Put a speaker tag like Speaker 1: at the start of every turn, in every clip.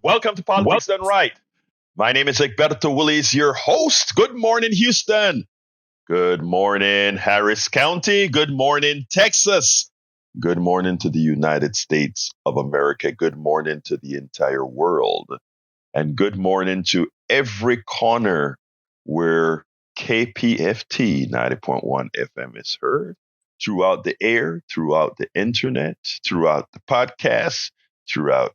Speaker 1: Welcome to Politics Done Right. My name is Egberto Willis, your host. Good morning, Houston. Good morning, Harris County. Good morning, Texas. Good morning to the United States of America. Good morning to the entire world. And good morning to every corner where KPFT 90.1 FM is heard, throughout the air, throughout the internet, throughout the podcast, throughout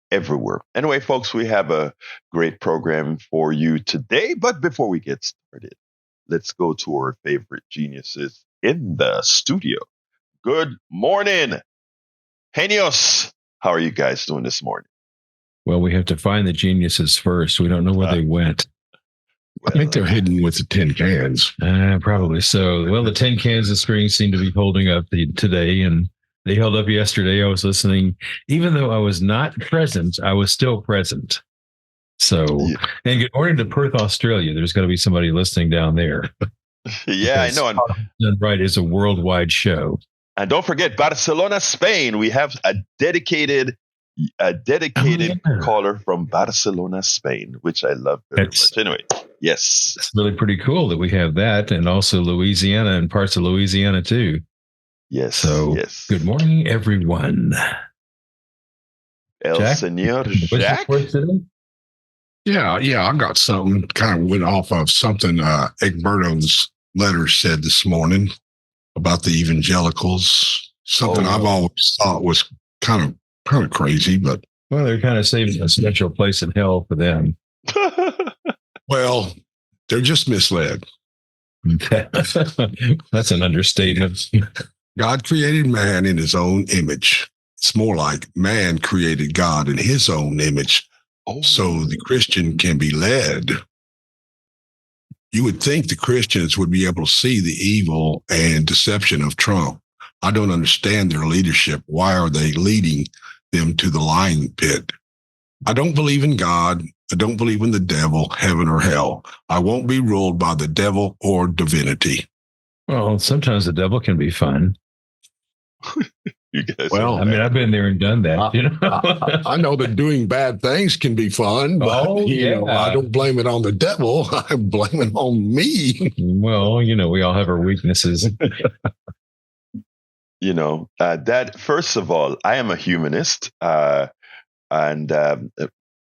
Speaker 1: everywhere. Anyway, folks, we have a great program for you today. But before we get started, let's go to our favorite geniuses in the studio. Good morning, Genios. How are you guys doing this morning?
Speaker 2: Well, we have to find the geniuses first. We don't know where they went.
Speaker 3: I think they're hidden with the tin cans.
Speaker 2: Probably so. Well, the tin cans of string seem to be holding up today, and they held up yesterday. I was listening. Even though I was not present, I was still present. So, And good morning to Perth, Australia. There's got to be somebody listening down there.
Speaker 1: Yeah, I know.
Speaker 2: And right, is a worldwide show.
Speaker 1: And don't forget, Barcelona, Spain. We have a dedicated caller from Barcelona, Spain, which I love very much. Anyway, yes.
Speaker 2: It's really pretty cool that we have that, and also Louisiana and parts of Louisiana too.
Speaker 1: Yes.
Speaker 2: So,
Speaker 1: yes.
Speaker 2: Good morning, everyone.
Speaker 1: El
Speaker 2: Jack?
Speaker 1: Señor Jack?
Speaker 3: Yeah, I got something kind of went off of something Egberto's letter said this morning about the evangelicals. Something I've always thought was kind of crazy, but
Speaker 2: they're kind of saving a special place in hell for them.
Speaker 3: Well, they're just misled.
Speaker 2: That's an understatement.
Speaker 3: God created man in his own image. It's more like man created God in his own image. So the Christian can be led. You would think the Christians would be able to see the evil and deception of Trump. I don't understand their leadership. Why are they leading them to the lying pit? I don't believe in God. I don't believe in the devil, heaven or hell. I won't be ruled by the devil or divinity.
Speaker 2: Well, sometimes the devil can be fun.
Speaker 1: You guys
Speaker 2: I've been there and done that.
Speaker 3: I know that doing bad things can be fun, but I don't blame it on the devil. I blame it on me.
Speaker 2: Well, we all have our weaknesses.
Speaker 1: That first of all, I am a humanist, and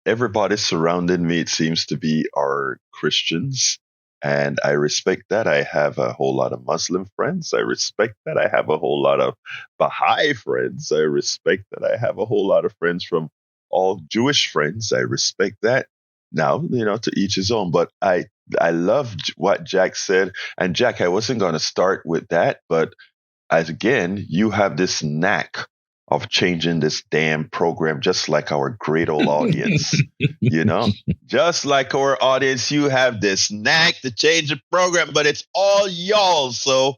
Speaker 1: everybody surrounding me, it seems to be, are Christians. And I respect that. I have a whole lot of Muslim friends. I respect that. I have a whole lot of Baha'i friends. I respect that. I have a whole lot of friends from all Jewish friends. I respect that. Now, to each his own. But I love what Jack said. And Jack, I wasn't going to start with that. But again, you have this knack of changing this damn program, just like our great old audience, just like our audience, you have this knack to change the program, but it's all y'all. So,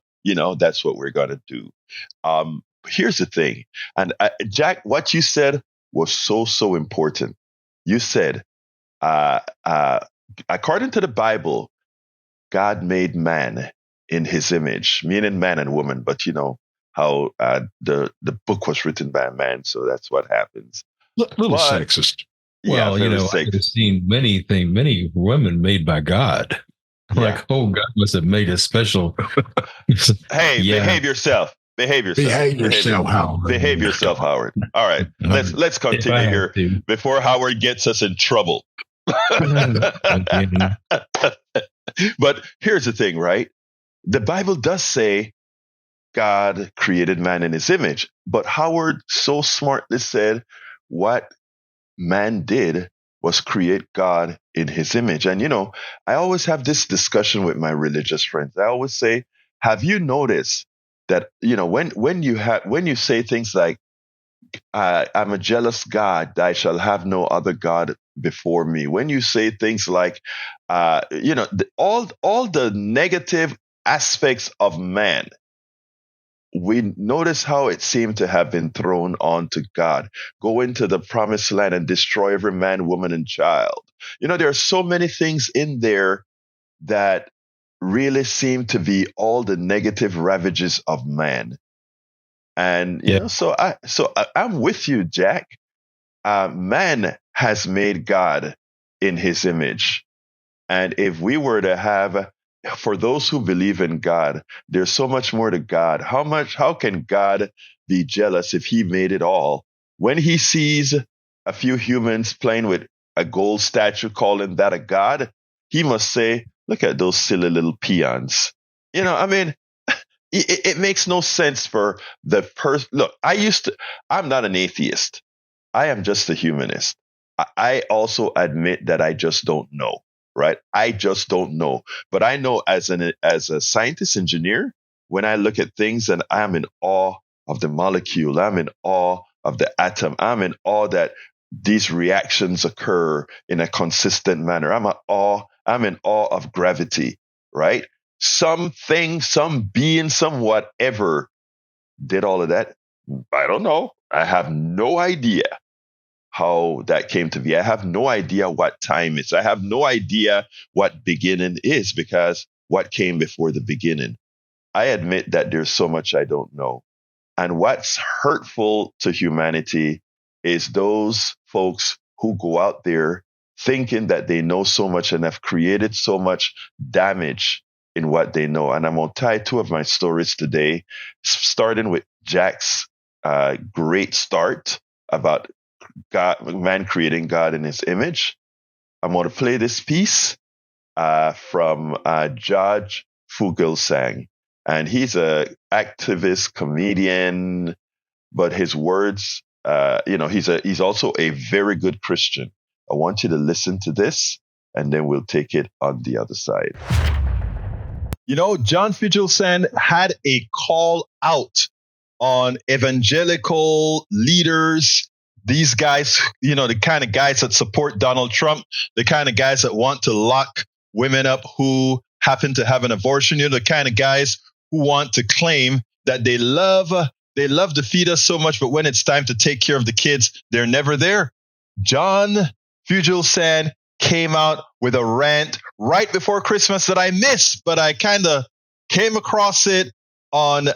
Speaker 1: that's what we're going to do. Here's the thing. And Jack, what you said was so important. You said, according to the Bible, God made man in his image, meaning man and woman, but how the book was written by a man, so that's what happens.
Speaker 3: Little sexist.
Speaker 2: Well, I've seen many women made by God. Like, God must have made a special.
Speaker 1: Hey, behave yourself. Behave yourself,
Speaker 3: Howard.
Speaker 1: Behave yourself, Howard. All right, let's continue here before Howard gets us in trouble. But here's the thing, right? The Bible does say God created man in his image. But Howard so smartly said what man did was create God in his image. And, I always have this discussion with my religious friends. I always say, have you noticed that, when you say things like, I'm a jealous God, I shall have no other God before me. When you say things like, all the negative aspects of man, we notice how it seemed to have been thrown onto God. Go into the promised land and destroy every man, woman, and child. There are so many things in there that really seem to be all the negative ravages of man. And, so I'm with you, Jack. Man has made God in his image. And if we were to have, for those who believe in God, there's so much more to God. How can God be jealous if he made it all? When he sees a few humans playing with a gold statue, calling that a God, he must say, look at those silly little peons. It makes no sense for the person. Look, I'm not an atheist. I am just a humanist. I also admit that I just don't know, right? I just don't know. But I know as a scientist engineer, when I look at things and I'm in awe of the molecule, I'm in awe of the atom, I'm in awe that these reactions occur in a consistent manner. I'm in awe of gravity, right? Something, some being, some whatever did all of that. I don't know. I have no idea how that came to be. I have no idea what time is. I have no idea what beginning is, because what came before the beginning? I admit that there's so much I don't know. And what's hurtful to humanity is those folks who go out there thinking that they know so much and have created so much damage in what they know. And I'm going to tie two of my stories today, starting with Jack's great start about God, man creating God in his image. I'm going to play this piece from Judge Fugelsang. And he's a activist, comedian, but his words, he's also a very good Christian. I want you to listen to this, and then we'll take it on the other side. John Fugelsang had a call out on evangelical leaders. These guys, the kind of guys that support Donald Trump, the kind of guys that want to lock women up who happen to have an abortion, the kind of guys who want to claim that they love to feed us so much, but when it's time to take care of the kids, they're never there. John Fugelsang came out with a rant right before Christmas that I missed, but I kind of came across it on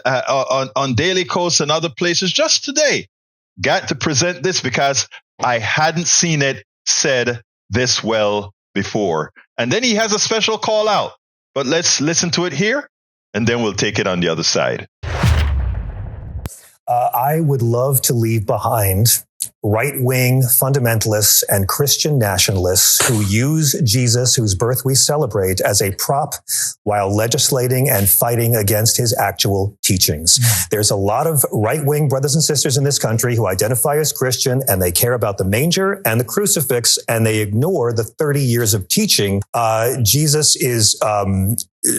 Speaker 1: Daily Kos and other places just today. Got to present this because I hadn't seen it said this well before. And then he has a special call out. But let's listen to it here, and then we'll take it on the other side.
Speaker 4: I would love to leave behind right-wing fundamentalists and Christian nationalists who use Jesus, whose birth we celebrate, as a prop while legislating and fighting against his actual teachings. There's a lot of right-wing brothers and sisters in this country who identify as Christian, and they care about the manger and the crucifix, and they ignore the 30 years of teaching. Jesus is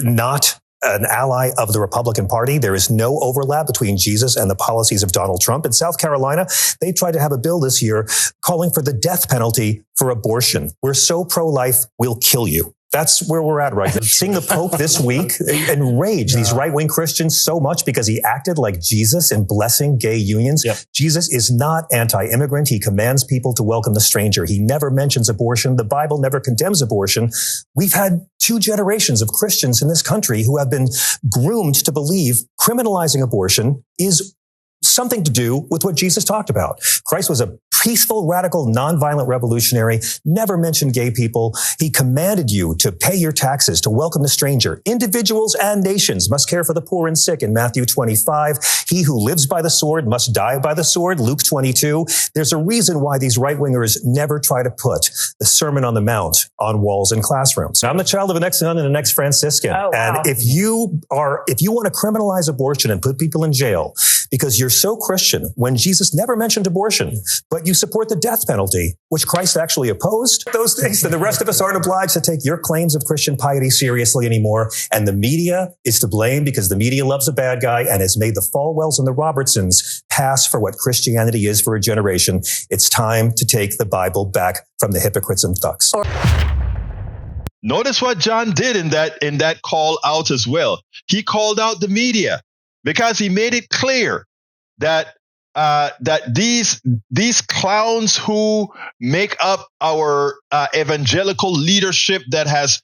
Speaker 4: not an ally of the Republican Party. There is no overlap between Jesus and the policies of Donald Trump. In South Carolina, they tried to have a bill this year calling for the death penalty for abortion. We're so pro-life, we'll kill you. That's where we're at right now. Seeing the Pope this week enrage these right-wing Christians so much because he acted like Jesus in blessing gay unions. Yep. Jesus is not anti-immigrant. He commands people to welcome the stranger. He never mentions abortion. The Bible never condemns abortion. We've had 2 generations of Christians in this country who have been groomed to believe criminalizing abortion is something to do with what Jesus talked about. Christ was a peaceful, radical, nonviolent revolutionary, never mentioned gay people. He commanded you to pay your taxes, to welcome the stranger. Individuals and nations must care for the poor and sick in Matthew 25. He who lives by the sword must die by the sword, Luke 22. There's a reason why these right-wingers never try to put the Sermon on the Mount on walls in classrooms. I'm the child of an ex-nun and an ex-Franciscan. Oh, wow. And if you want to criminalize abortion and put people in jail because you're so Christian when Jesus never mentioned abortion, but you support the death penalty, which Christ actually opposed, those things, then the rest of us aren't obliged to take your claims of Christian piety seriously anymore. And the media is to blame because the media loves a bad guy and has made the Falwells and the Robertsons pass for what Christianity is for a generation. It's time to take the Bible back from the hypocrites and thugs.
Speaker 1: Notice what John did in that call out as well. He called out the media because he made it clear that these clowns who make up our evangelical leadership that has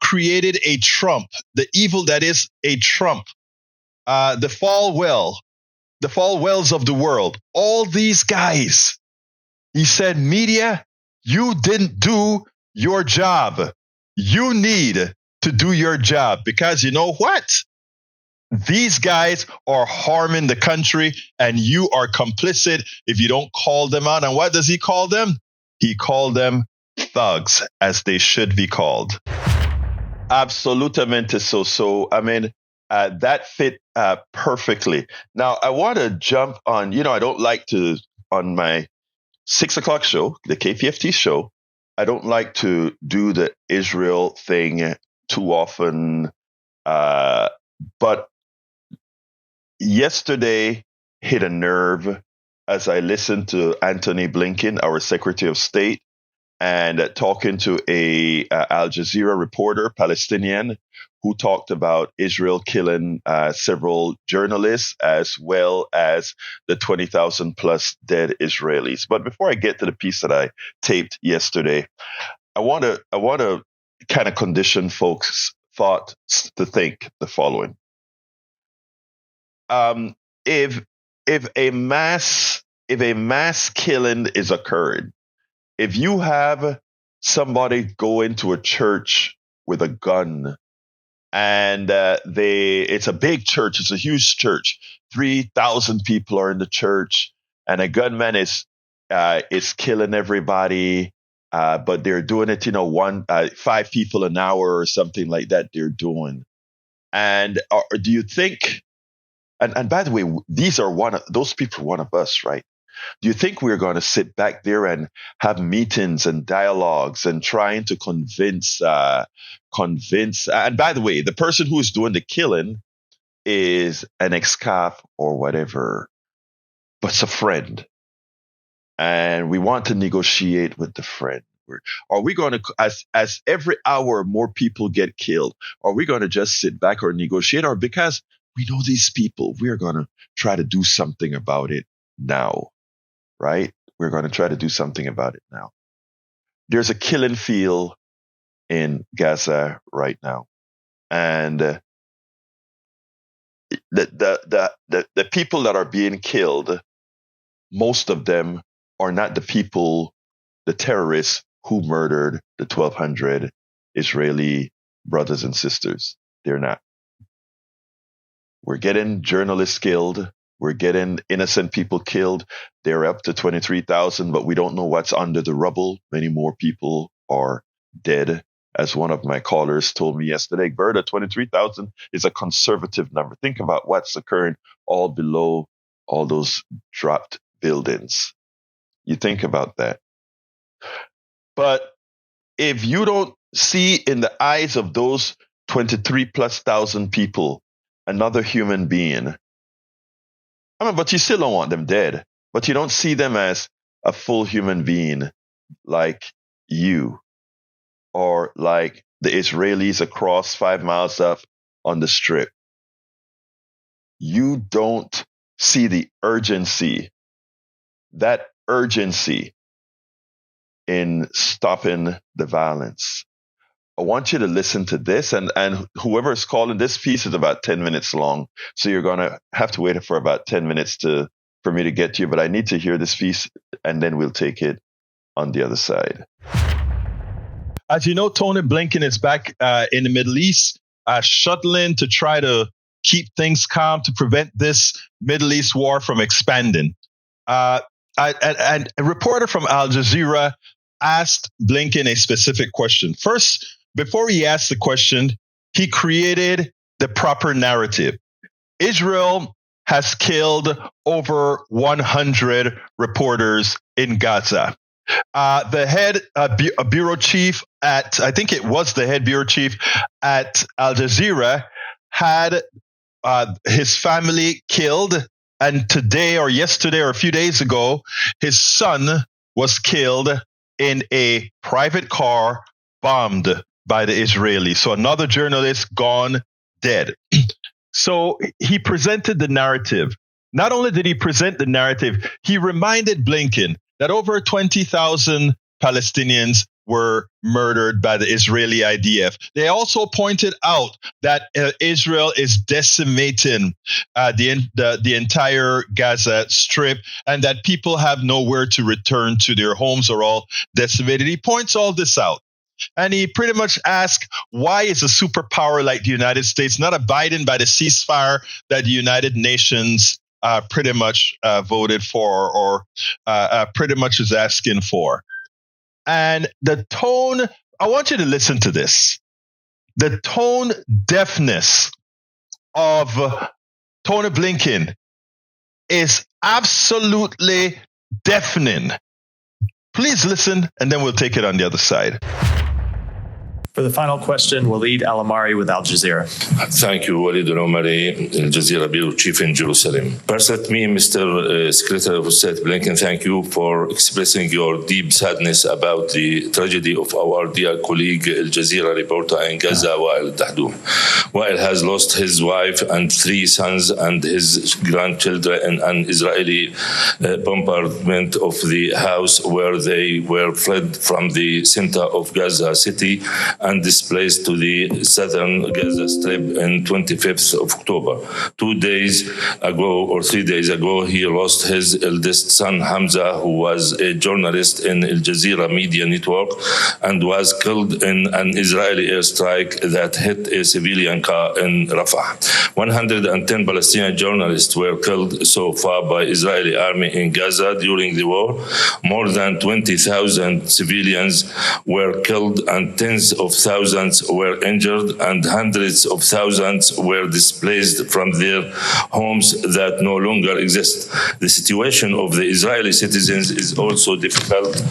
Speaker 1: created a Trump, the evil that is a Trump, the Falwells of the world, all these guys He said, media, you didn't do your job. You need to do your job, because you know what? These guys are harming the country, and you are complicit if you don't call them out. And what does he call them? He called them thugs, as they should be called. Absolutamente so. So, I mean, that fit perfectly. Now, I want to jump on, I don't like to, on my 6 o'clock show, the KPFT show, I don't like to do the Israel thing too often. But yesterday hit a nerve as I listened to Antony Blinken, our Secretary of State, and talking to a Al Jazeera reporter, Palestinian, who talked about Israel killing several journalists, as well as the 20,000 plus dead Israelis. But before I get to the piece that I taped yesterday, I want to kind of condition folks' thoughts to think the following: if a mass killing is occurring, if you have somebody go into a church with a gun, and it's a big church, it's a huge church, 3,000 people are in the church, and a gunman is killing everybody, but they're doing it, 5 people an hour or something like that. They're doing, and do you think? And by the way, those people are one of us, right? Do you think we're going to sit back there and have meetings and dialogues and trying to convince? And by the way, the person who is doing the killing is an ex-cop or whatever, but it's a friend, and we want to negotiate with the friend. Are we going to, as every hour more people get killed, are we going to just sit back or negotiate, or because we know these people, we're going to try to do something about it now? Right? We're going to try to do something about it now. There's a killing field in Gaza right now. And the people that are being killed, most of them are not the people, the terrorists who murdered the 1,200 Israeli brothers and sisters. They're not. We're getting journalists killed. We're getting innocent people killed. They're up to 23,000, but we don't know what's under the rubble. Many more people are dead. As one of my callers told me yesterday, Berta, 23,000 is a conservative number. Think about what's occurring all below all those dropped buildings. You think about that. But if you don't see in the eyes of those 23,000+ people another human being, but you still don't want them dead, but you don't see them as a full human being like you, or like the Israelis across 5 miles up on the strip. You don't see the urgency, that urgency in stopping the violence. I want you to listen to this, and whoever is calling, this piece is about 10 minutes long, so you're going to have to wait for about 10 minutes for me to get to you, but I need to hear this piece, and then we'll take it on the other side. As you know, Tony Blinken is back in the Middle East, shuttling to try to keep things calm to prevent this Middle East war from expanding. And a reporter from Al Jazeera asked Blinken a specific question. First, before he asked the question, he created the proper narrative. Israel has killed over 100 reporters in Gaza. The head bureau chief at, I think it was the head bureau chief at Al Jazeera, had his family killed. And today or yesterday or a few days ago, his son was killed in a private car bombed by the Israelis. So another journalist gone dead. So he presented the narrative. Not only did he present the narrative, he reminded Blinken that over 20,000 Palestinians were murdered by the Israeli IDF. They also pointed out that Israel is decimating the entire Gaza Strip, and that people have nowhere to return to. Their homes are all decimated. He points all this out. And he pretty much asks, why is a superpower like the United States not abiding by the ceasefire that the United Nations pretty much voted for, or pretty much is asking for? And the tone, I want you to listen to this. The tone deafness of Antony Blinken is absolutely deafening. Please listen, and then we'll take it on the other side.
Speaker 5: For the final question, Walid Al-Amari with Al Jazeera.
Speaker 6: Thank you, Walid Al-Amari, Al Jazeera Bureau Chief in Jerusalem. First, let me, Mr. Secretary of State Blinken, thank you for expressing your deep sadness about the tragedy of our dear colleague, Al Jazeera reporter in Gaza, Wael Dahdoum. Wael has lost his wife and 3 sons and his grandchildren in an Israeli bombardment of the house where they were fled from the center of Gaza City and displaced to the southern Gaza Strip on 25th of October. 3 days ago, he lost his eldest son, Hamza, who was a journalist in Al Jazeera media network and was killed in an Israeli airstrike that hit a civilian car in Rafah. 110 Palestinian journalists were killed so far by Israeli army in Gaza during the war. More than 20,000 civilians were killed and tens of thousands were injured, and hundreds of thousands were displaced from their homes that no longer exist. The situation of the Israeli citizens is also difficult.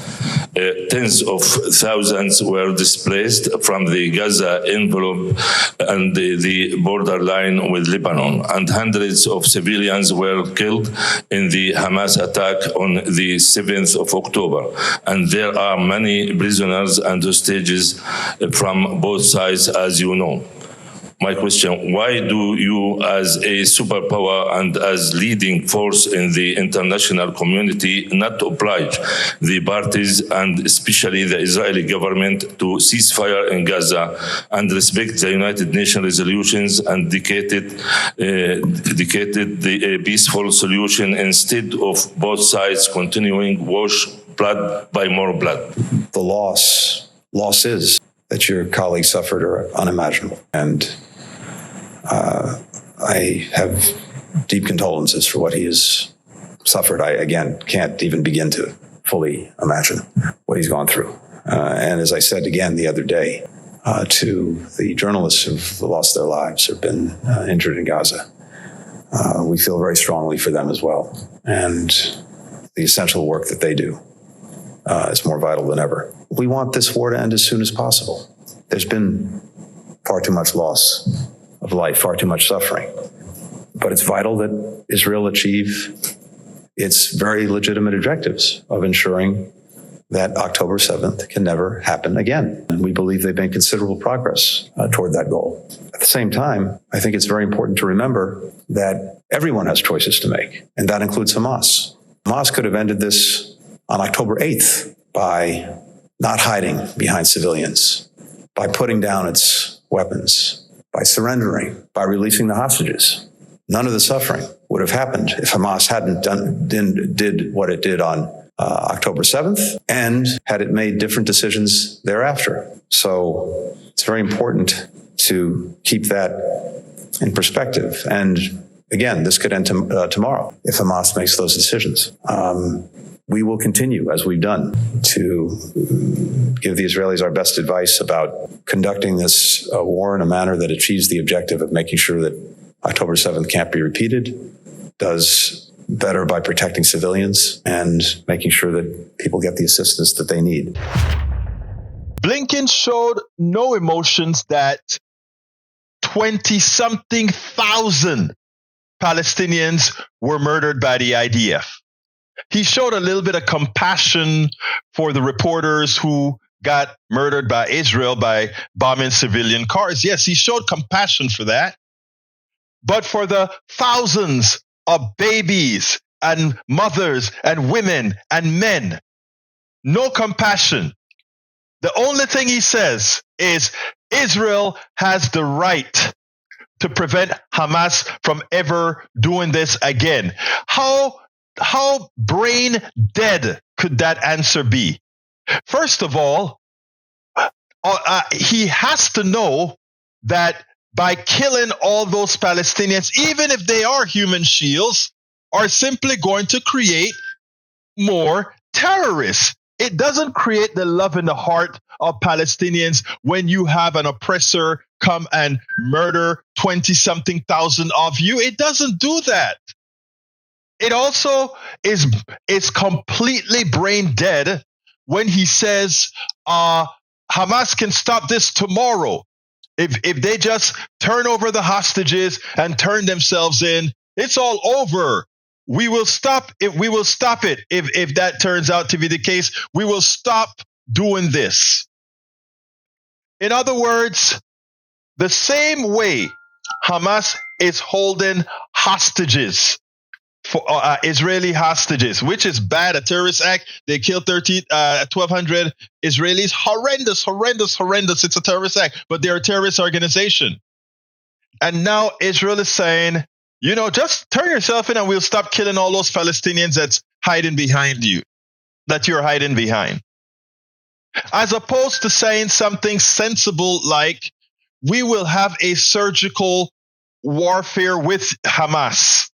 Speaker 6: Tens of thousands were displaced from the Gaza envelope and the borderline with Lebanon, and hundreds of civilians were killed in the Hamas attack on the 7th of October. And there are many prisoners and hostages from both sides, as you know. My question, why do you, as a superpower and as leading force in the international community, not oblige the parties and especially the Israeli government to cease fire in Gaza and respect the United Nations resolutions and dedicated the peaceful solution instead of both sides continuing wash blood by more blood?
Speaker 7: The losses that your colleague suffered are unimaginable. And I have deep condolences for what he has suffered. I, again, can't even begin to fully imagine what he's gone through. And as I said again the other day to the journalists who've lost their lives or been injured in Gaza, we feel very strongly for them as well. And the essential work that they do is more vital than ever. We want this war to end as soon as possible. There's been far too much loss of life, far too much suffering. But it's vital that Israel achieve its very legitimate objectives of ensuring that October 7th can never happen again. And we believe they've made considerable progress toward that goal. At the same time, I think it's very important to remember that everyone has choices to make, and that includes Hamas. Hamas could have ended this on October 8th by not hiding behind civilians, by putting down its weapons, by surrendering, by releasing the hostages. None of the suffering would have happened if Hamas hadn't did what it did on October 7th, and had it made different decisions thereafter. So it's very important to keep that in perspective. And again, this could end tomorrow if Hamas makes those decisions. We will continue, as we've done, to give the Israelis our best advice about conducting this war in a manner that achieves the objective of making sure that October 7th can't be repeated, does better by protecting civilians, and making sure that people get the assistance that they need.
Speaker 1: Blinken showed no emotions that 20-something thousand Palestinians were murdered by the IDF. He showed a little bit of compassion for the reporters who got murdered by Israel by bombing civilian cars. Yes, he showed compassion for that. But for the thousands of babies and mothers and women and men, no compassion. The only thing he says is Israel has the right to prevent Hamas from ever doing this again. How brain dead could that answer be? First of all, he has to know that by killing all those Palestinians, even if they are human shields, are simply going to create more terrorists. It doesn't create the love in the heart of Palestinians when you have an oppressor come and murder 20-something thousand of you. It doesn't do that. It also is completely brain dead when he says Hamas can stop this tomorrow. If they just turn over the hostages and turn themselves in, it's all over. We will stop it. We will stop it. If that turns out to be the case, we will stop doing this. In other words, the same way Hamas is holding hostages, for Israeli hostages, which is bad, a terrorist act. They killed 1,200 Israelis. Horrendous. It's a terrorist act, but they're a terrorist organization. And now Israel is saying, just turn yourself in and we'll stop killing all those Palestinians that's hiding behind you, that you're hiding behind. As opposed to saying something sensible like, we will have a surgical warfare with Hamas.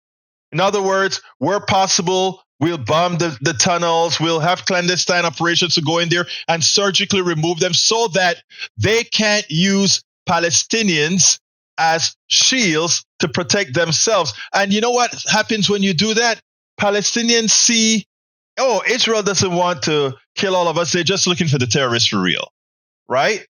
Speaker 1: In other words, where possible, we'll bomb the tunnels, we'll have clandestine operations to go in there and surgically remove them so that they can't use Palestinians as shields to protect themselves. And you know what happens when you do that? Palestinians see, Israel doesn't want to kill all of us. They're just looking for the terrorists for real, right?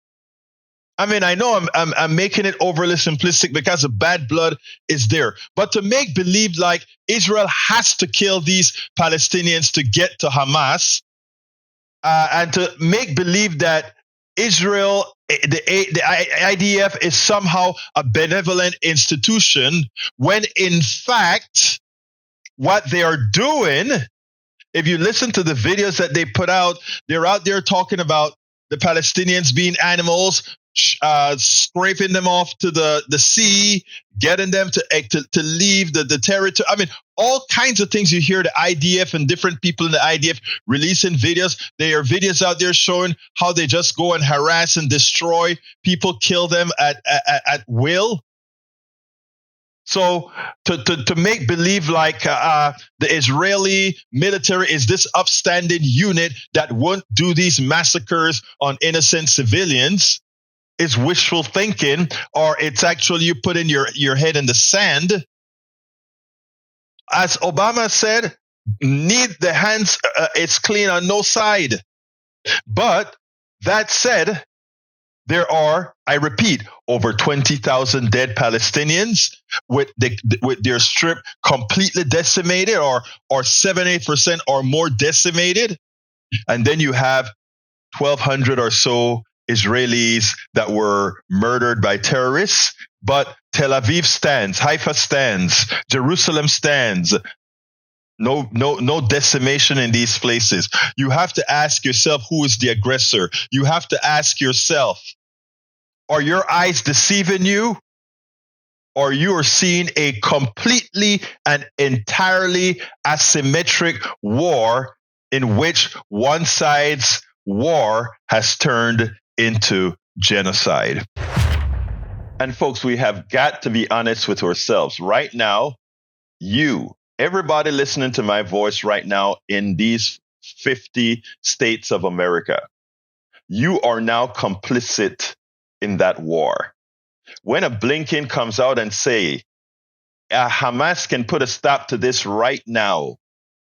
Speaker 1: I mean, I know I'm making it overly simplistic because the bad blood is there. But to make believe like Israel has to kill these Palestinians to get to Hamas, and to make believe that Israel, the IDF is somehow a benevolent institution, when in fact, what they are doing, if you listen to the videos that they put out, they're out there talking about the Palestinians being animals, scraping them off to the sea, getting them to leave the territory. I mean, all kinds of things you hear the IDF and different people in the IDF releasing videos. There are videos out there showing how they just go and harass and destroy people, kill them at will. So to make believe like the Israeli military is this upstanding unit that won't do these massacres on innocent civilians is wishful thinking, or it's actually you putting your head in the sand. As Obama said, need the hands, it's clean on no side. But that said, there are, I repeat, over 20,000 dead Palestinians with their strip completely decimated, or 78% or more decimated. And then you have 1,200 or so Israelis that were murdered by terrorists. But Tel Aviv stands, Haifa stands, Jerusalem stands. No decimation in these places. You have to ask yourself, who is the aggressor? You have to ask yourself, are your eyes deceiving you? Or you are seeing a completely and entirely asymmetric war in which one side's war has turned into genocide. And folks, we have got to be honest with ourselves. Right now, everybody listening to my voice right now in these 50 states of America, you are now complicit in that war. When a Blinken comes out and say, Hamas can put a stop to this right now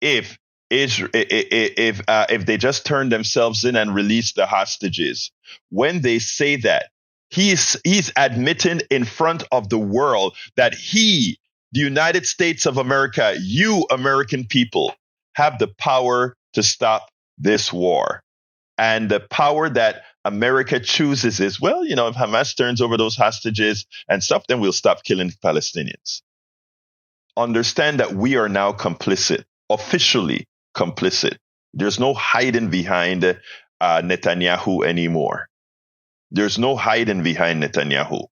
Speaker 1: if they just turn themselves in and release the hostages. When they say that, he's admitting in front of the world that the United States of America, you American people, have the power to stop this war. And the power that America chooses is, well, if Hamas turns over those hostages and stuff, then we'll stop killing Palestinians. Understand that we are now complicit, officially complicit. There's no hiding behind Netanyahu anymore. There's no hiding behind Netanyahu.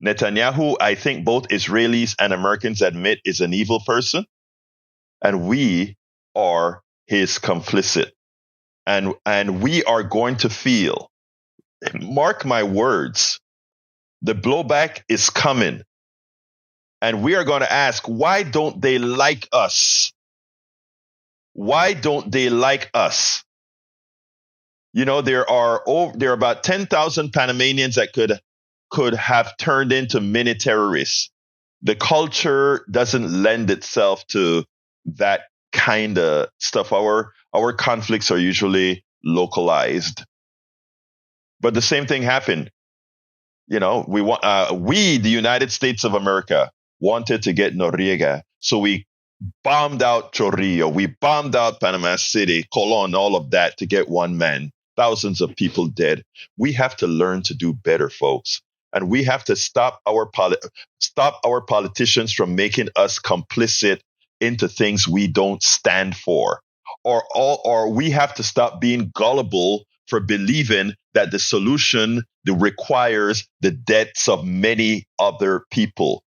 Speaker 1: Netanyahu, I think both Israelis and Americans admit, is an evil person, and we are his complicit. And we are going to feel, mark my words, the blowback is coming. And we are going to ask, why don't they like us? Why don't they like us? You know, there are about 10,000 Panamanians that could have turned into mini terrorists. The culture doesn't lend itself to that kind of stuff. Our conflicts are usually localized. But the same thing happened. You know, we, the United States of America, wanted to get Noriega. So we bombed out Chorrillo. We bombed out Panama City, Colon, all of that to get one man. Thousands of people dead. We have to learn to do better, folks. And we have to stop our politicians from making us complicit into things we don't stand for. Or we have to stop being gullible for believing that the solution requires the deaths of many other people.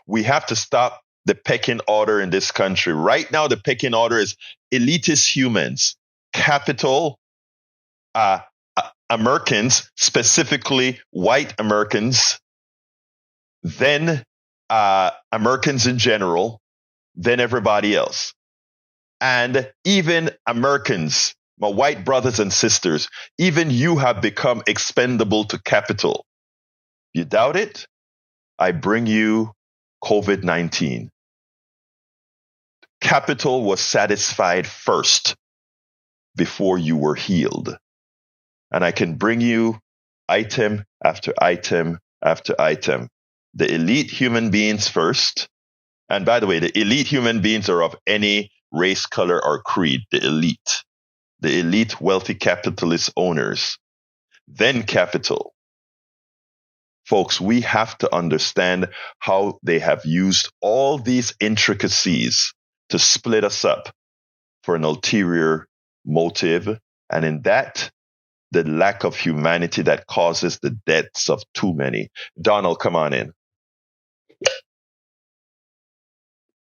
Speaker 1: We have to stop the pecking order in this country. Right now, the pecking order is elitist humans, capital, Americans, specifically white Americans, then Americans in general, then everybody else. And even Americans, my white brothers and sisters, even you have become expendable to capital. You doubt it? I bring you COVID-19. Capital was satisfied first before you were healed. And I can bring you item after item after item. The elite human beings first. And by the way, the elite human beings are of any race, color, or creed. The elite wealthy capitalist owners. Then capital. Folks, we have to understand how they have used all these intricacies to split us up for an ulterior motive. And in that, the lack of humanity that causes the deaths of too many. Donald, come on in.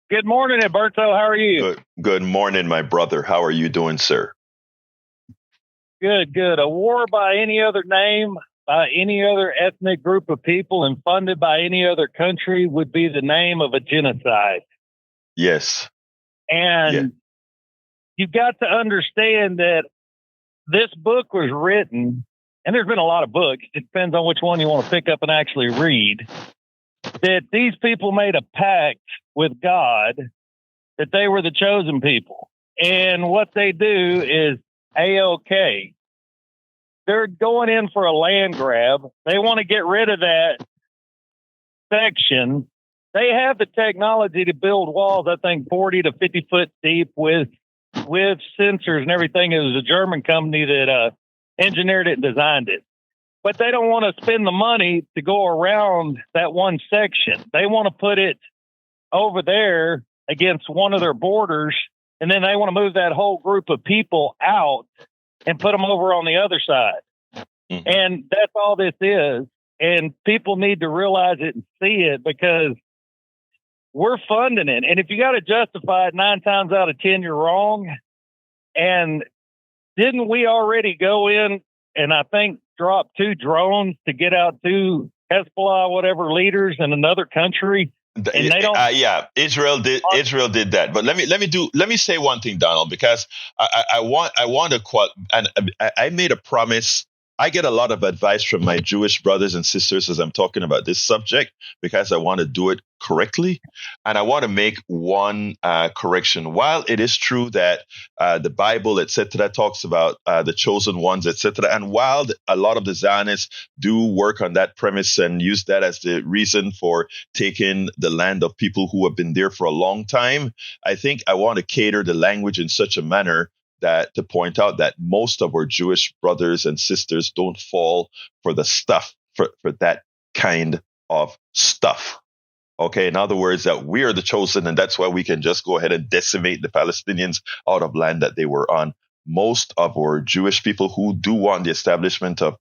Speaker 8: Good morning, Alberto. How are you?
Speaker 1: Good morning, my brother. How are you doing, sir?
Speaker 8: Good. A war by any other name, by any other ethnic group of people, and funded by any other country would be the name of a genocide.
Speaker 1: Yes.
Speaker 8: And you've got to understand that this book was written, and there's been a lot of books. It depends on which one you want to pick up and actually read. That these people made a pact with God that they were the chosen people. And what they do is A-OK. They're going in for a land grab. They want to get rid of that section. They have the technology to build walls, I think, 40 to 50 foot deep with sensors and everything. It was a German company that engineered it and designed it. But they don't want to spend the money to go around that one section. They want to put it over there against one of their borders, and then they want to move that whole group of people out and put them over on the other side. Mm-hmm. And that's all this is. And people need to realize it and see it, because we're funding it. And if you got to justify it 9 times out of 10, you're wrong. And didn't we already go in and I think drop 2 drones to get out 2 Hezbollah, whatever, leaders in another country? And they don't.
Speaker 1: Israel did that. But let me say one thing, Donald, because I want to quote, and I made a promise. I get a lot of advice from my Jewish brothers and sisters as I'm talking about this subject, because I want to do it correctly. And I want to make one correction. While it is true that the Bible, etc., talks about the chosen ones, etc., and while a lot of the Zionists do work on that premise and use that as the reason for taking the land of people who have been there for a long time, I think I want to cater the language in such a manner that to point out that most of our Jewish brothers and sisters don't fall for the stuff, for that kind of stuff. Okay, in other words, that we are the chosen, and that's why we can just go ahead and decimate the Palestinians out of land that they were on. most of our Jewish people who do want the establishment of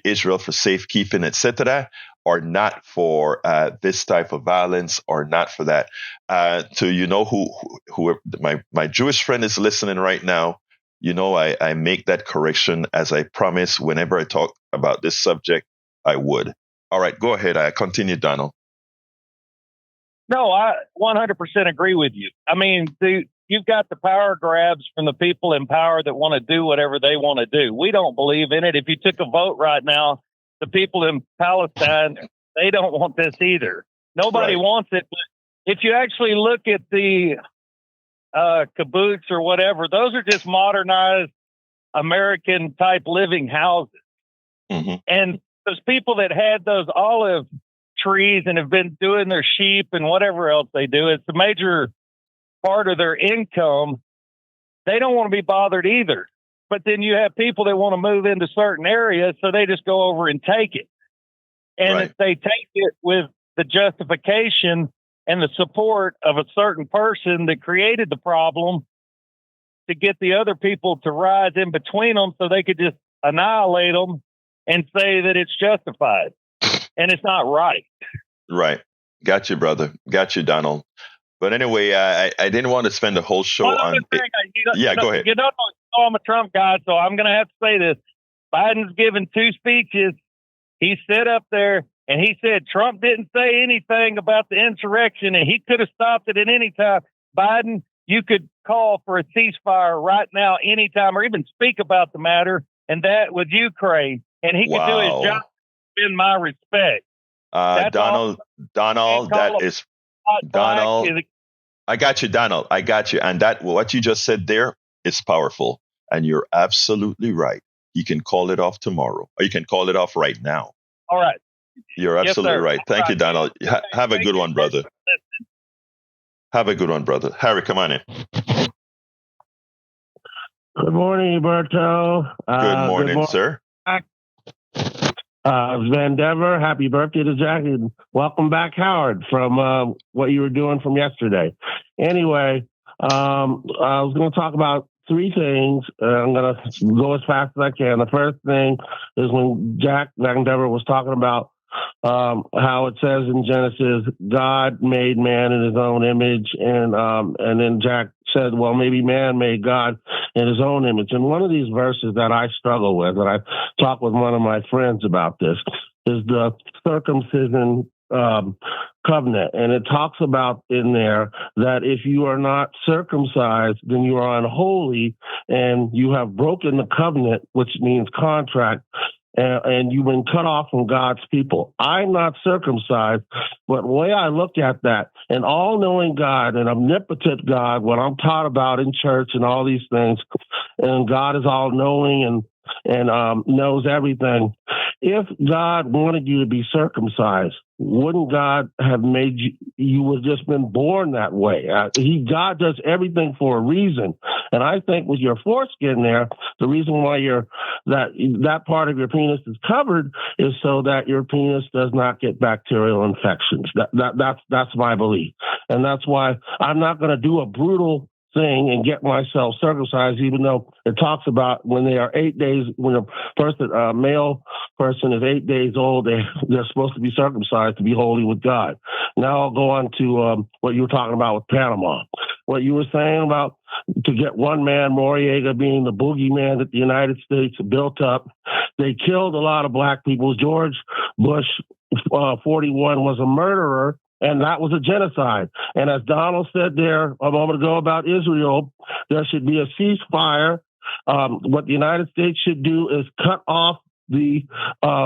Speaker 1: Israel for safekeeping, etc., are not for this type of violence, or not for that. Who my Jewish friend is listening right now, I make that correction, as I promise whenever I talk about this subject, I would. All right, go ahead. I continue, Donald.
Speaker 8: No, I 100% agree with you. I mean, you've got the power grabs from the people in power that want to do whatever they want to do. We don't believe in it. If you took a vote right now, the people in Palestine, they don't want this either. Nobody wants it. But if you actually look at the kibbutz or whatever, those are just modernized American type living houses. Mm-hmm. And those people that had those olive trees and have been doing their sheep and whatever else they do, it's a major part of their income. They don't want to be bothered either. But then you have people that want to move into certain areas, so they just go over and take it. And if they take it with the justification and the support of a certain person that created the problem to get the other people to rise in between them so they could just annihilate them and say that it's justified. And it's not right. Right.
Speaker 1: Got you, brother. Got you, Donald. But anyway, I didn't want to spend the whole show on it. Go ahead.
Speaker 8: I'm a Trump guy, so I'm going to have to say this. Biden's given 2 speeches. He sat up there and he said Trump didn't say anything about the insurrection and he could have stopped it at any time. Biden, you could call for a ceasefire right now, anytime, or even speak about the matter, and that with Ukraine. And he could do his job in my respect.
Speaker 1: Donald, I got you, Donald. I got you. And that, what you just said there is powerful. And you're absolutely right. You can call it off tomorrow, or you can call it off right now.
Speaker 8: All right.
Speaker 1: You're absolutely right. Thank you, Donald. Have a good one, brother. Have a good one, brother. Harry, come on in.
Speaker 9: Good morning, Berto.
Speaker 1: Good morning, sir.
Speaker 9: Van Dever, happy birthday to Jack, and welcome back, Howard, from what you were doing from yesterday. Anyway, I was going to talk about 3 things. I'm going to go as fast as I can. The first thing is when Jack Van Dever was talking about how it says in Genesis, God made man in his own image, and then Jack said, well, maybe man made God in his own image. And one of these verses that I struggle with, and I talked with one of my friends about this, is the circumcision covenant. And it talks about in there that if you are not circumcised, then you are unholy and you have broken the covenant, which means contract, and you've been cut off from God's people. I'm not circumcised, but the way I look at that, an all-knowing God, an omnipotent God, what I'm taught about in church and all these things, and God is all-knowing and knows everything. If God wanted you to be circumcised, wouldn't God have made you would have just been born that way? God does everything for a reason. And I think with your foreskin there, the reason why that part of your penis is covered is so that your penis does not get bacterial infections. That's my belief. And that's why I'm not going to do a brutal thing and get myself circumcised, even though it talks about when they are 8 days, when a male person is 8 days old, they're supposed to be circumcised to be holy with God. Now I'll go on to what you were talking about with Panama. What you were saying about to get one man, Noriega, being the boogeyman that the United States built up. They killed a lot of black people. George Bush, 41, was a murderer. And that was a genocide. And as Donald said there a moment ago about Israel, there should be a ceasefire. What the United States should do is cut off the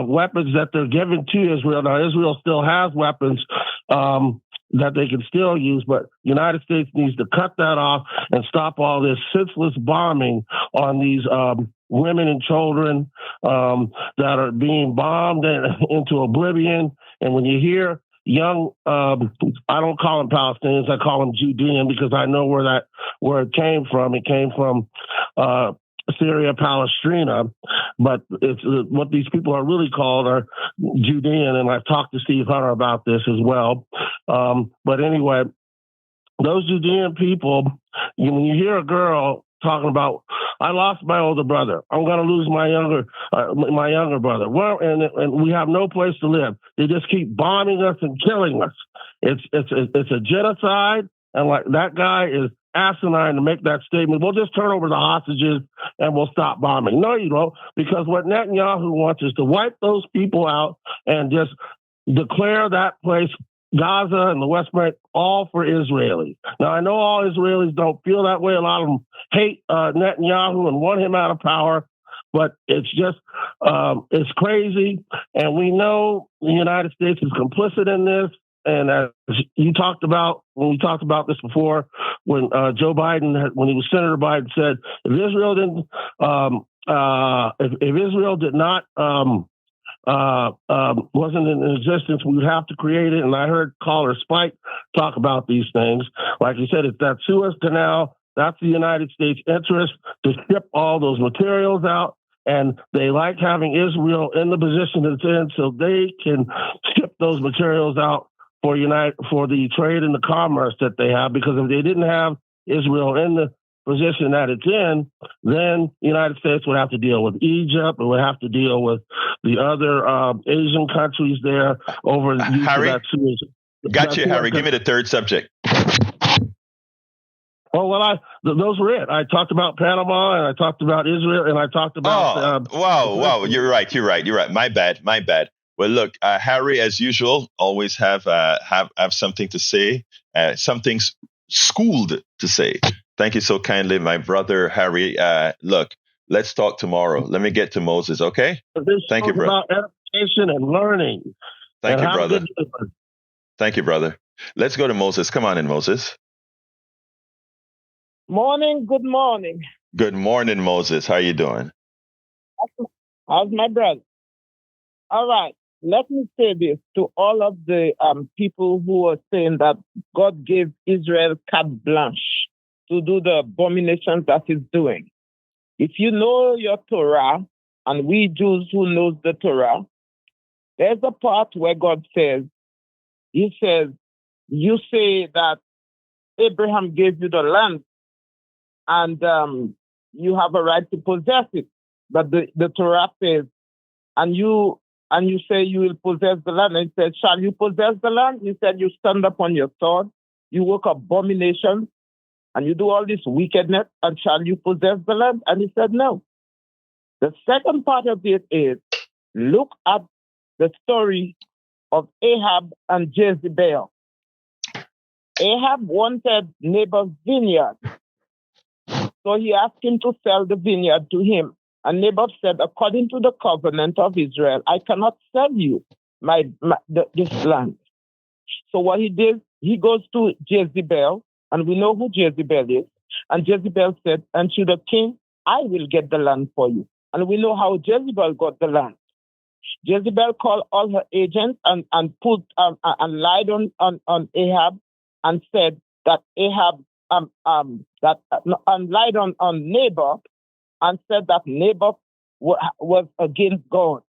Speaker 9: weapons that they're giving to Israel. Now, Israel still has weapons that they can still use, but the United States needs to cut that off and stop all this senseless bombing on these women and children that are being bombed into oblivion. And when you hear young, I don't call them Palestinians, I call them Judean, because I know where it came from. It came from Syria, Palestina, but it's what these people are really called are Judean, and I've talked to Steve Hunter about this as well. But anyway, those Judean people, when you hear a girl talking about, I lost my older brother. I'm going to lose my younger brother. Well, and we have no place to live. They just keep bombing us and killing us. It's a genocide, and like that guy is asinine to make that statement. We'll just turn over the hostages and we'll stop bombing. No, you don't, because what Netanyahu wants is to wipe those people out and just declare that place, Gaza and the West Bank, all for Israelis. Now, I know all Israelis don't feel that way. A lot of them hate Netanyahu and want him out of power, but it's just, it's crazy. And we know the United States is complicit in this. And as you talked about, when we talked about this before, when Joe Biden, when he was Senator Biden, said if Israel didn't, if Israel did not wasn't in existence, we would have to create it. And I heard caller Spike talk about these things. Like you said, it's that Suez Canal. That's the United States interest to ship all those materials out. And they like having Israel in the position it's in so they can ship those materials out for the trade and the commerce that they have, because if they didn't have Israel in the position that it's in, then the United States would have to deal with Egypt, and would have to deal with the other Asian countries there over the use
Speaker 1: Harry,
Speaker 9: of that Suez.
Speaker 1: Got you, Harry. Give me the third subject.
Speaker 9: Oh, well, those were it. I talked about Panama, and I talked about Israel, and I talked about...
Speaker 1: Wow. You're right. My bad. Well, look, Harry, as usual, always have something to say, something schooled to say. Thank you so kindly, my brother Harry. Look, let's talk tomorrow. Let me get to Moses, okay? Thank you, brother.
Speaker 9: About education and learning.
Speaker 1: Thank you, brother. Thank you, brother. Let's go to Moses. Come on in, Moses.
Speaker 10: Morning. Good morning.
Speaker 1: Good morning, Moses. How you doing?
Speaker 10: How's my brother? All right. Let me say this to all of the people who are saying that God gave Israel carte blanche to do the abominations that he's doing. If you know your Torah, and we Jews who knows the Torah, there's a part where God says, he says, you say that Abraham gave you the land and you have a right to possess it. But the Torah says, and you say you will possess the land. And he said, shall you possess the land? He said, you stand up on your sword, you work abominations, and you do all this wickedness, and shall you possess the land? And he said, no. The second part of it is, look at the story of Ahab and Jezebel. Ahab wanted Naboth's vineyard, so he asked him to sell the vineyard to him. And Naboth said, according to the covenant of Israel, I cannot sell you this land. So what he did, he goes to Jezebel, and we know who Jezebel is. And Jezebel said, and to the king, I will get the land for you. And we know how Jezebel got the land. Jezebel called all her agents and put and lied on Ahab and said that Ahab and lied on Naboth and said that Naboth was against God.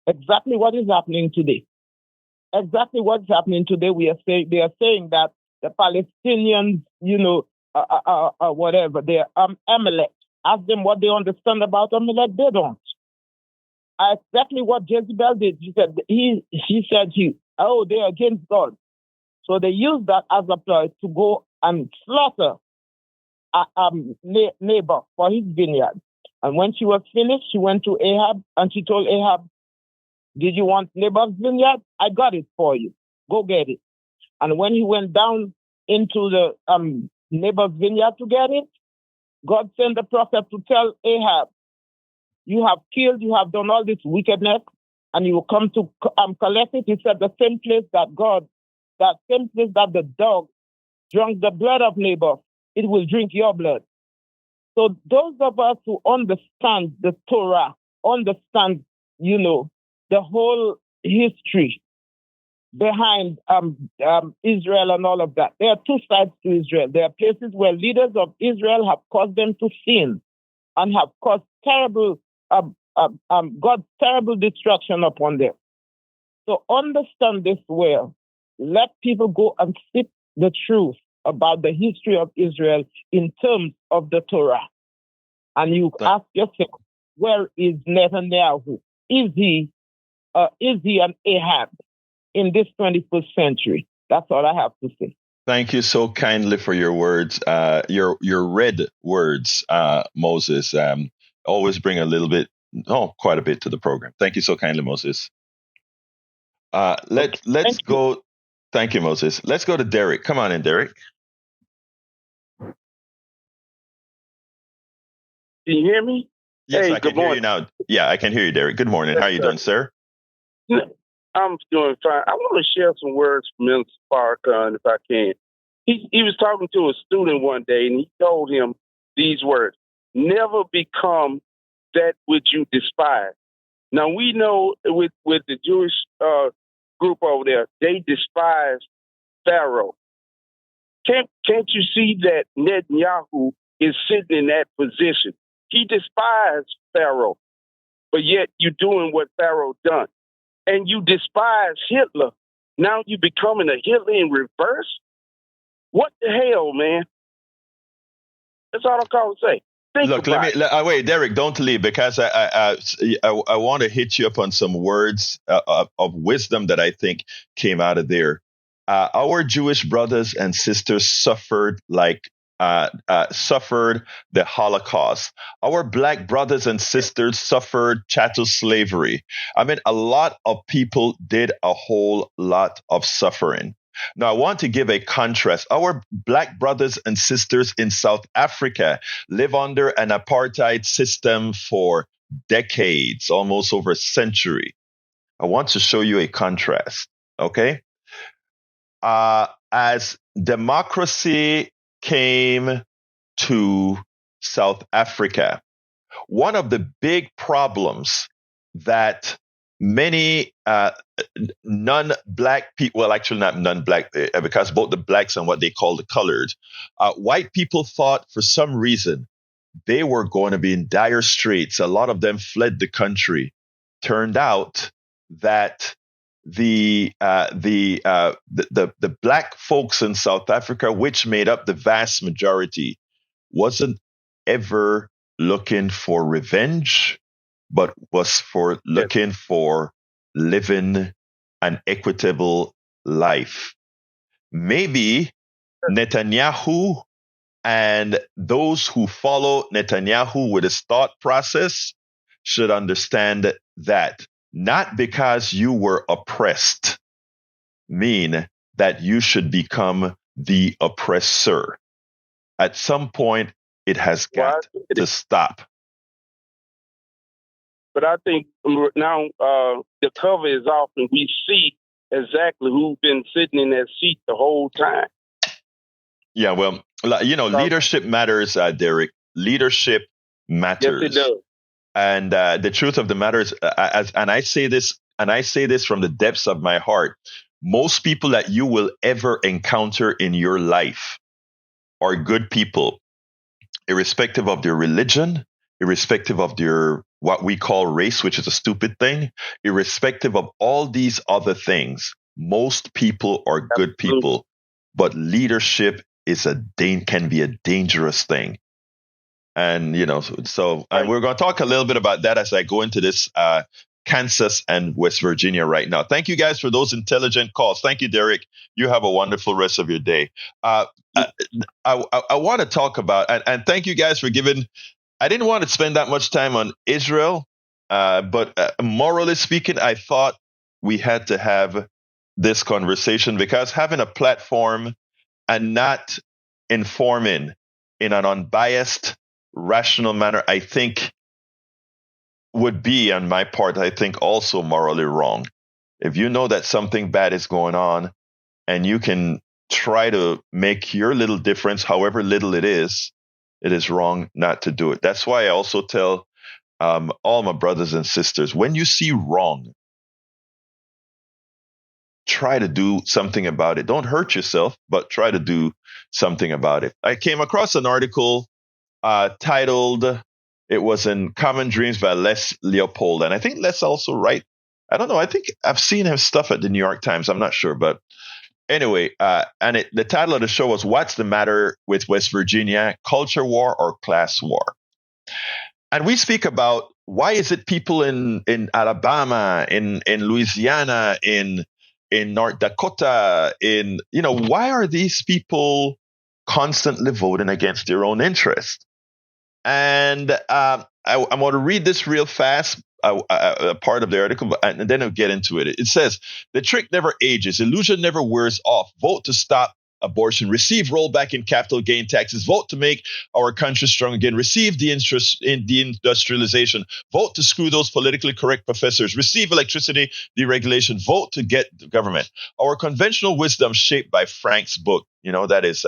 Speaker 10: Exactly what is happening today. Exactly what's happening today. They are saying that the Palestinians, whatever, they're Amalek. Ask them what they understand about Amalek. They don't. Exactly what Jezebel did. She said, they're against God. So they used that as a ploy to go and slaughter Naboth for his vineyard. And when she was finished, she went to Ahab and she told Ahab, did you want Naboth's vineyard? I got it for you. Go get it. And when he went down into the Naboth's vineyard to get it, God sent the prophet to tell Ahab, you have killed, you have done all this wickedness, and you will come to collect it. He said the same place that the dog drank the blood of Naboth, it will drink your blood. So those of us who understand the Torah, understand, the whole history behind Israel and all of that. There are two sides to Israel. There are places where leaders of Israel have caused them to sin and have caused terrible, God's terrible destruction upon them. So understand this well. Let people go and seek the truth about the history of Israel in terms of the Torah. and you ask yourself, where is Netanyahu? Is he an Ahab in this 21st century? That's all I have to say.
Speaker 1: Thank you so kindly for your words, your red words, Moses. Always bring quite a bit to the program. Thank you so kindly, Moses. Let's go. Thank you, Moses. Let's go to Derek. Come on in, Derek.
Speaker 11: Can you hear me?
Speaker 1: Yes,
Speaker 11: hey,
Speaker 1: I can hear you now. Yeah, I can hear you, Derek. Good morning. How are you doing, sir?
Speaker 11: I'm doing fine. I want to share some words from Minister Farrakhan, if I can. He was talking to a student one day, and he told him these words: "Never become that which you despise." Now, we know with the Jewish group over there, they despise Pharaoh. Can't you see that Netanyahu is sitting in that position? He despised Pharaoh, but yet you're doing what Pharaoh done. And you despise Hitler. Now you're becoming a Hitler in reverse? What the hell, man? That's all I'm calling to say.
Speaker 1: Wait, Derek, don't leave, because I want to hit you up on some words of wisdom that I think came out of there. Our Jewish brothers and sisters suffered the Holocaust. Our black brothers and sisters suffered chattel slavery. I mean, a lot of people did a whole lot of suffering. Now, I want to give a contrast. Our black brothers and sisters in South Africa live under an apartheid system for decades, almost over a century. I want to show you a contrast, okay? As democracy came to South Africa, one of the big problems that many non-black people, well, actually not non-black, because both the blacks and what they call the colored, white people thought for some reason they were going to be in dire straits. A lot of them fled the country. Turned out that the black folks in South Africa, which made up the vast majority, wasn't ever looking for revenge, but was looking for living an equitable life. Maybe Netanyahu and those who follow Netanyahu with his thought process should understand that not because you were oppressed mean that you should become the oppressor. At some point, it has got to stop.
Speaker 11: But I think now the cover is off and we see exactly who's been sitting in that seat the whole time.
Speaker 1: Yeah, well, leadership matters, Derek. Leadership matters.
Speaker 11: Yes, it does.
Speaker 1: And the truth of the matter is, and I say this from the depths of my heart, most people that you will ever encounter in your life are good people, irrespective of their religion, irrespective of their what we call race, which is a stupid thing, irrespective of all these other things. Most people are good people, but leadership can be a dangerous thing. And, and we're going to talk a little bit about that as I go into this Kansas and West Virginia right now. Thank you guys for those intelligent calls. Thank you, Derek. You have a wonderful rest of your day. I want to talk about, and thank you guys for giving. I didn't want to spend that much time on Israel, but morally speaking, I thought we had to have this conversation because having a platform and not informing in an unbiased, rational manner, I think would be, on my part, I think also morally wrong. If you know that something bad is going on and you can try to make your little difference, however little it is wrong not to do it. That's why I also tell all my brothers and sisters, when you see wrong, try to do something about it. Don't hurt yourself, but try to do something about it. I came across an article titled, it was in Common Dreams by Les Leopold. And I think Les also write, I don't know, I think I've seen his stuff at the New York Times. I'm not sure, but anyway, the title of the show was What's the Matter with West Virginia, Culture War or Class War? And we speak about why is it people in Alabama, in Louisiana, in North Dakota, why are these people constantly voting against their own interest? And I want to read this real fast, a part of the article, and then I'll get into it. It says, the trick never ages, illusion never wears off. Vote to stop abortion, receive rollback in capital gain taxes, vote to make our country strong again, receive the interest in deindustrialization, vote to screw those politically correct professors, receive electricity deregulation, vote to get the government. Our conventional wisdom, shaped by Frank's book, that is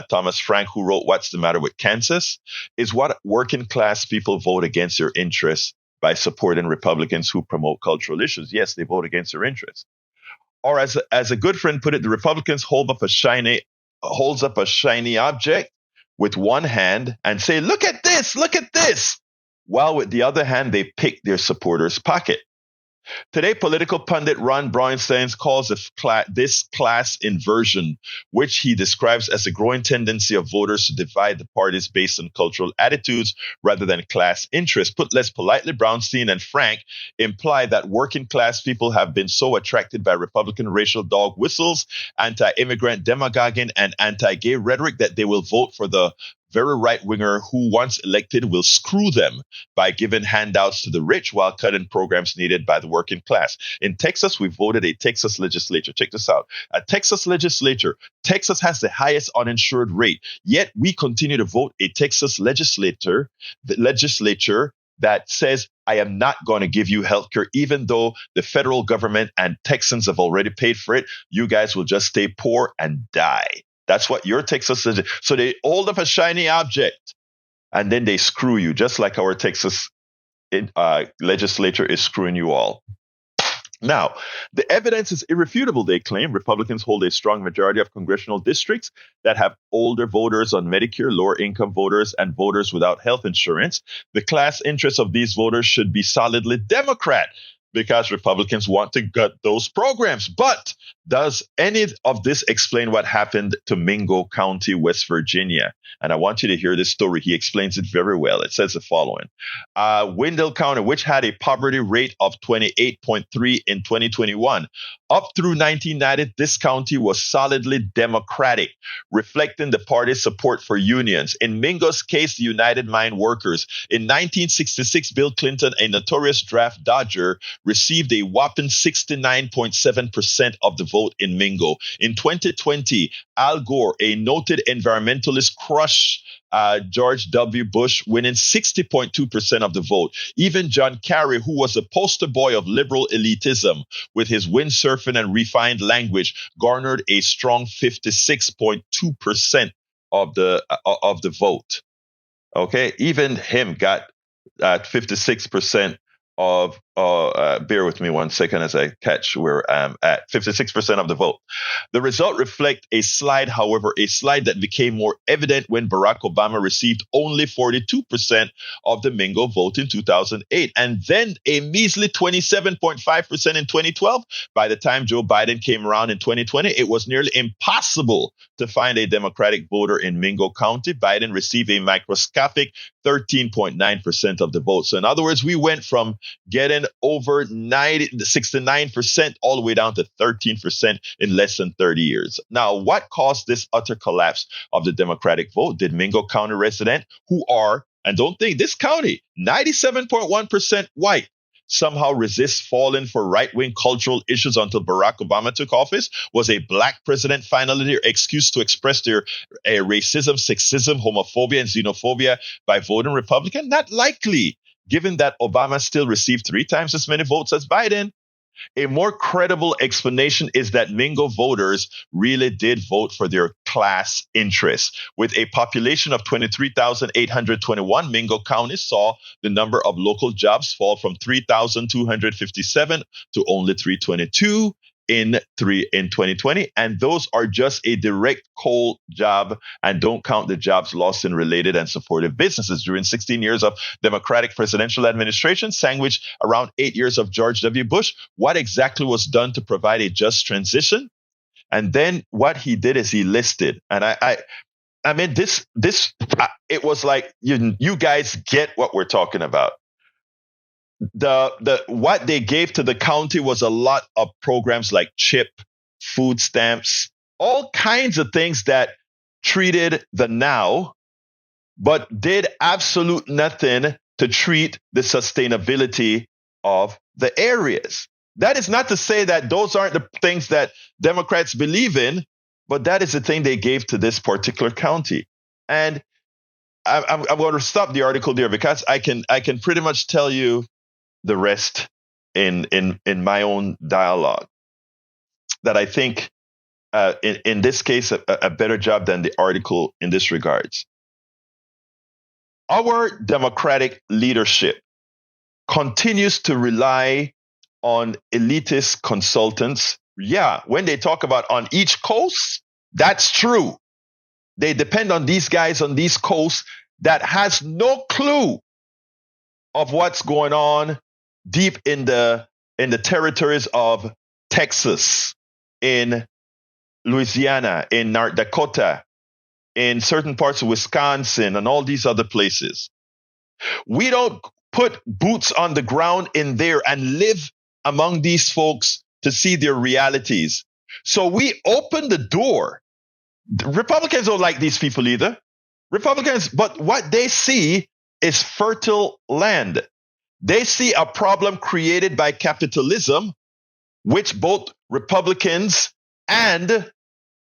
Speaker 1: Thomas Frank, who wrote What's the Matter with Kansas, is what working class people vote against their interests by supporting Republicans who promote cultural issues. Yes, they vote against their interests. Or as a good friend put it, the Republicans holds up a shiny object with one hand and say, look at this, while with the other hand, they pick their supporters' pocket. Today, political pundit Ron Brownstein calls this class inversion, which he describes as a growing tendency of voters to divide the parties based on cultural attitudes rather than class interests. Put less politely, Brownstein and Frank imply that working class people have been so attracted by Republican racial dog whistles, anti-immigrant demagoguing, and anti-gay rhetoric that they will vote for the very right-winger who, once elected, will screw them by giving handouts to the rich while cutting programs needed by the working class. In Texas, we voted a Texas legislature. Check this out. A Texas legislature. Texas has the highest uninsured rate, yet we continue to vote a Texas legislature that says, I am not going to give you health care, even though the federal government and Texans have already paid for it. You guys will just stay poor and die. That's what your Texas is. So they hold up a shiny object and then they screw you, just like our Texas legislature is screwing you all. Now, the evidence is irrefutable, they claim. Republicans hold a strong majority of congressional districts that have older voters on Medicare, lower income voters, and voters without health insurance. The class interests of these voters should be solidly Democrat, because Republicans want to gut those programs. But does any of this explain what happened to Mingo County, West Virginia? And I want you to hear this story. He explains it very well. It says the following. Wendell County, which had a poverty rate of 28.3 in 2021. Up through 1990, this county was solidly Democratic, reflecting the party's support for unions. In Mingo's case, the United Mine Workers. In 1966, Bill Clinton, a notorious draft dodger, received a whopping 69.7% of the vote in Mingo. In 2020, Al Gore, a noted environmentalist, crushed George W. Bush, winning 60.2% of the vote. Even John Kerry, who was a poster boy of liberal elitism with his windsurfing and refined language, garnered a strong 56.2% of the vote. Okay, even him got 56% of, bear with me 1 second as I catch where I'm at, 56% of the vote. The result reflect a slide that became more evident when Barack Obama received only 42% of the Mingo vote in 2008, and then a measly 27.5% in 2012. By the time Joe Biden came around in 2020, it was nearly impossible to find a Democratic voter in Mingo County. Biden received a microscopic 13.9% of the vote. So in other words, we went from getting over 69% all the way down to 13% in less than 30 years. Now, what caused this utter collapse of the Democratic vote? Did Mingo County residents who are, and don't think this county, 97.1% white, somehow resist falling for right-wing cultural issues until Barack Obama took office? Was a black president finally their excuse to express their racism, sexism, homophobia, and xenophobia by voting Republican? Not likely, given that Obama still received 3 times as many votes as Biden. A more credible explanation is that Mingo voters really did vote for their class interests. With a population of 23,821, Mingo County saw the number of local jobs fall from 3,257 to only 322 in 2020, and those are just a direct coal job and don't count the jobs lost in related and supportive businesses. During 16 years of Democratic presidential administration, sandwiched around 8 years of George W. Bush, what exactly was done to provide a just transition? And then what he did is he listed, and I mean, it was like you guys get what we're talking about. The what they gave to the county was a lot of programs like CHIP, food stamps, all kinds of things that treated the now, but did absolute nothing to treat the sustainability of the areas. That is not to say that those aren't the things that Democrats believe in, but that is the thing they gave to this particular county. And I'm going to stop the article there because I can pretty much tell you the rest in my own dialogue. That I think in this case a better job than the article in this regards. Our democratic leadership continues to rely on elitist consultants. Yeah, when they talk about on each coast, that's true. They depend on these guys on these coasts that has no clue of what's going on deep in the territories of Texas, in Louisiana, in North Dakota, in certain parts of Wisconsin, and all these other places. We don't put boots on the ground in there and live among these folks to see their realities. So we open the door. Republicans don't like these people either. Republicans, but what they see is fertile land. They see a problem created by capitalism, which both Republicans and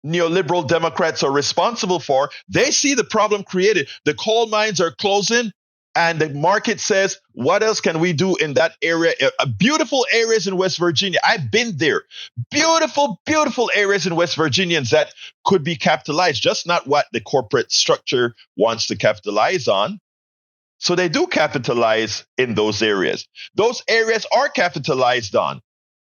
Speaker 1: neoliberal Democrats are responsible for. They see the problem created. The coal mines are closing, and the market says, what else can we do in that area? Beautiful areas in West Virginia. I've been there. Beautiful, beautiful areas in West Virginia that could be capitalized, just not what the corporate structure wants to capitalize on. So they do capitalize in those areas. Those areas are capitalized on.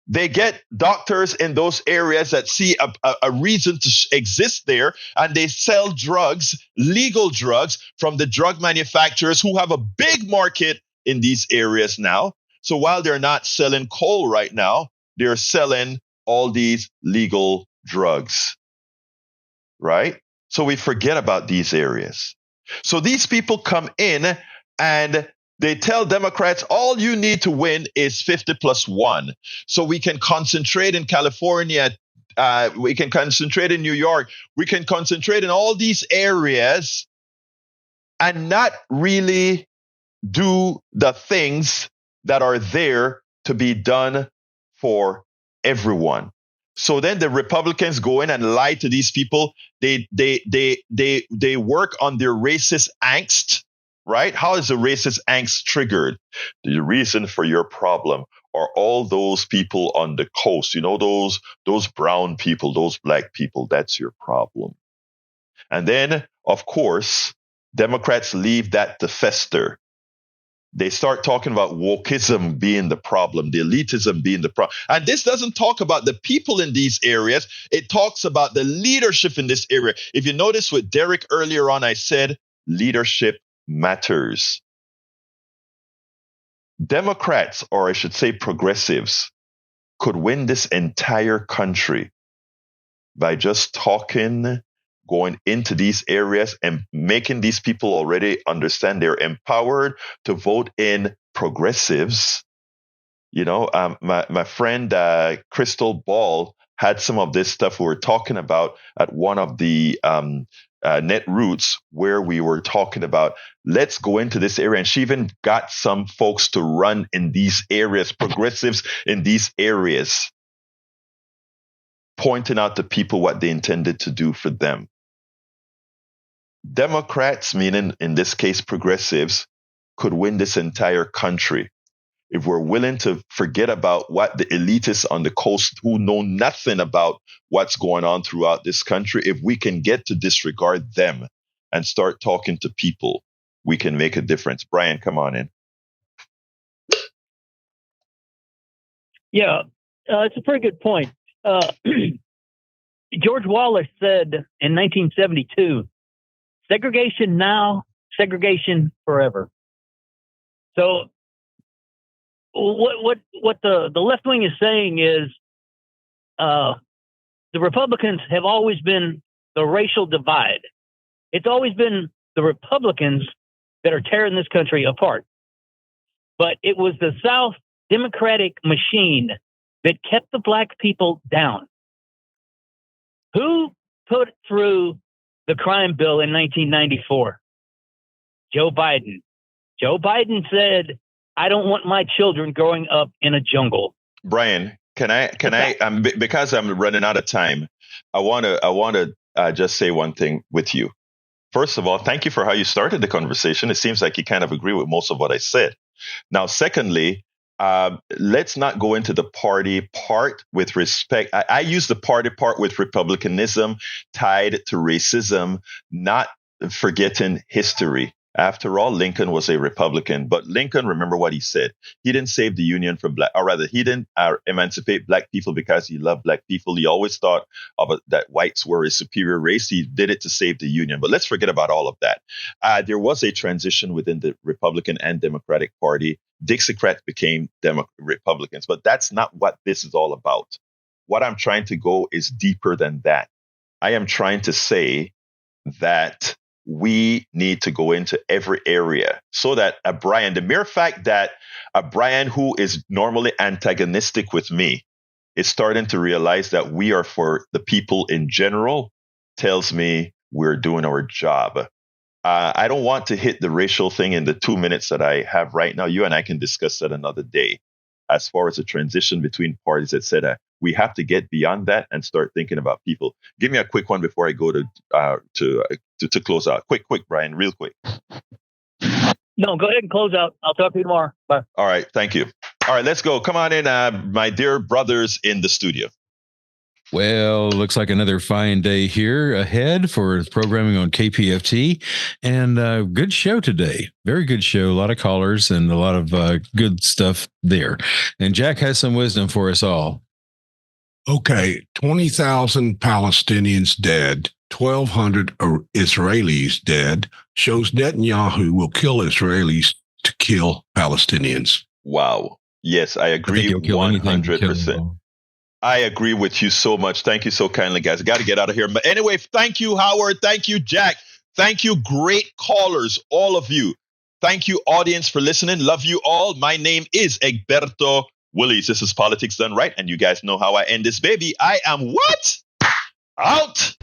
Speaker 1: They get doctors in those areas that see a reason to exist there, and they sell drugs, legal drugs, from the drug manufacturers who have a big market in these areas now. So while they're not selling coal right now, they're selling all these legal drugs, right? So we forget about these areas. So these people come in and they tell Democrats, all you need to win is 50+1. So we can concentrate in California. We can concentrate in New York. We can concentrate in all these areas and not really do the things that are there to be done for everyone. So then the Republicans go in and lie to these people. They work on their racist angst. Right? How is the racist angst triggered? The reason for your problem are all those people on the coast. You know, those brown people, those black people, that's your problem. And then, of course, Democrats leave that to fester. They start talking about wokeism being the problem, the elitism being the problem. And this doesn't talk about the people in these areas. It talks about the leadership in this area. If you notice with Derek earlier on, I said leadership matters. Democrats, or I should say progressives, could win this entire country by just talking, going into these areas and making these people already understand they're empowered to vote in progressives. You know, my friend Crystal Ball had some of this stuff we were talking about at one of the Net Roots, where we were talking about, let's go into this area. And she even got some folks to run in these areas, progressives in these areas, pointing out to people what they intended to do for them. Democrats, meaning in this case progressives, could win this entire country if we're willing to forget about what the elitists on the coast who know nothing about what's going on throughout this country. If we can get to disregard them and start talking to people, we can make a difference. Brian, come on in.
Speaker 12: Yeah, it's a pretty good point. George Wallace said in 1972, segregation now, segregation forever. So what the left wing is saying is the Republicans have always been the racial divide. It's always been the Republicans that are tearing this country apart. But it was the South Democratic machine that kept the black people down. Who put through the crime bill in 1994? Joe Biden. Joe Biden said, I don't want my children growing up in a jungle.
Speaker 1: Brian, can I, because I'm running out of time, I want to just say one thing with you. First of all, thank you for how you started the conversation. It seems like you kind of agree with most of what I said. Now, secondly, let's not go into the party part with respect. I use the party part with republicanism tied to racism, not forgetting history. After all, Lincoln was a Republican, but Lincoln, remember what he said. He didn't save the Union for black, or rather, he didn't emancipate black people because he loved black people. He always thought that whites were a superior race. He did it to save the Union. But let's forget about all of that. There was a transition within the Republican and Democratic Party. Dixiecrats became Republicans, but that's not what this is all about. What I'm trying to go is deeper than that. I am trying to say that we need to go into every area so that a Brian, the mere fact that a Brian who is normally antagonistic with me is starting to realize that we are for the people in general tells me we're doing our job. I don't want to hit the racial thing in the 2 minutes that I have right now. You and I can discuss that another day. As far as the transition between parties, etc., we have to get beyond that and start thinking about people. Give me a quick one before I go to close out. Quick, Brian, real quick.
Speaker 12: No, go ahead and close out. I'll talk to you tomorrow. Bye.
Speaker 1: All right, thank you. All right, let's go. Come on in, my dear brothers in the studio.
Speaker 2: Well, looks like another fine day here ahead for programming on KPFT, and good show today. Very good show. A lot of callers and a lot of good stuff there. And Jack has some wisdom for us all.
Speaker 3: Okay, 20,000 Palestinians dead, 1,200 Israelis dead, shows Netanyahu will kill Israelis to kill Palestinians.
Speaker 1: Wow. Yes, I agree 100%. I agree with you so much. Thank you so kindly, guys. I got to get out of here. But anyway, thank you, Howard. Thank you, Jack. Thank you, great callers, all of you. Thank you, audience, for listening. Love you all. My name is Egberto Willies. This is Politics Done Right. And you guys know how I end this baby. I am what? Out.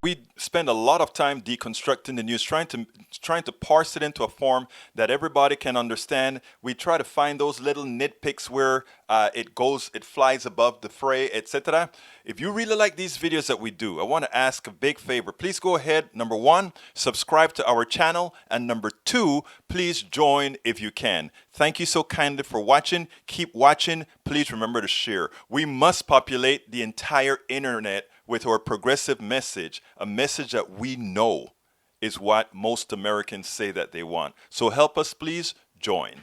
Speaker 13: We spend a lot of time deconstructing the news, trying to parse it into a form that everybody can understand. We try to find those little nitpicks where it flies above the fray, etc. If you really like these videos that we do, I want to ask a big favor. Please go ahead, number 1, subscribe to our channel, and number 2, please join if you can. Thank you so kindly for watching. Keep watching. Please remember to share. We must populate the entire internet with our progressive message, a message that we know is what most Americans say that they want. So help us, please join.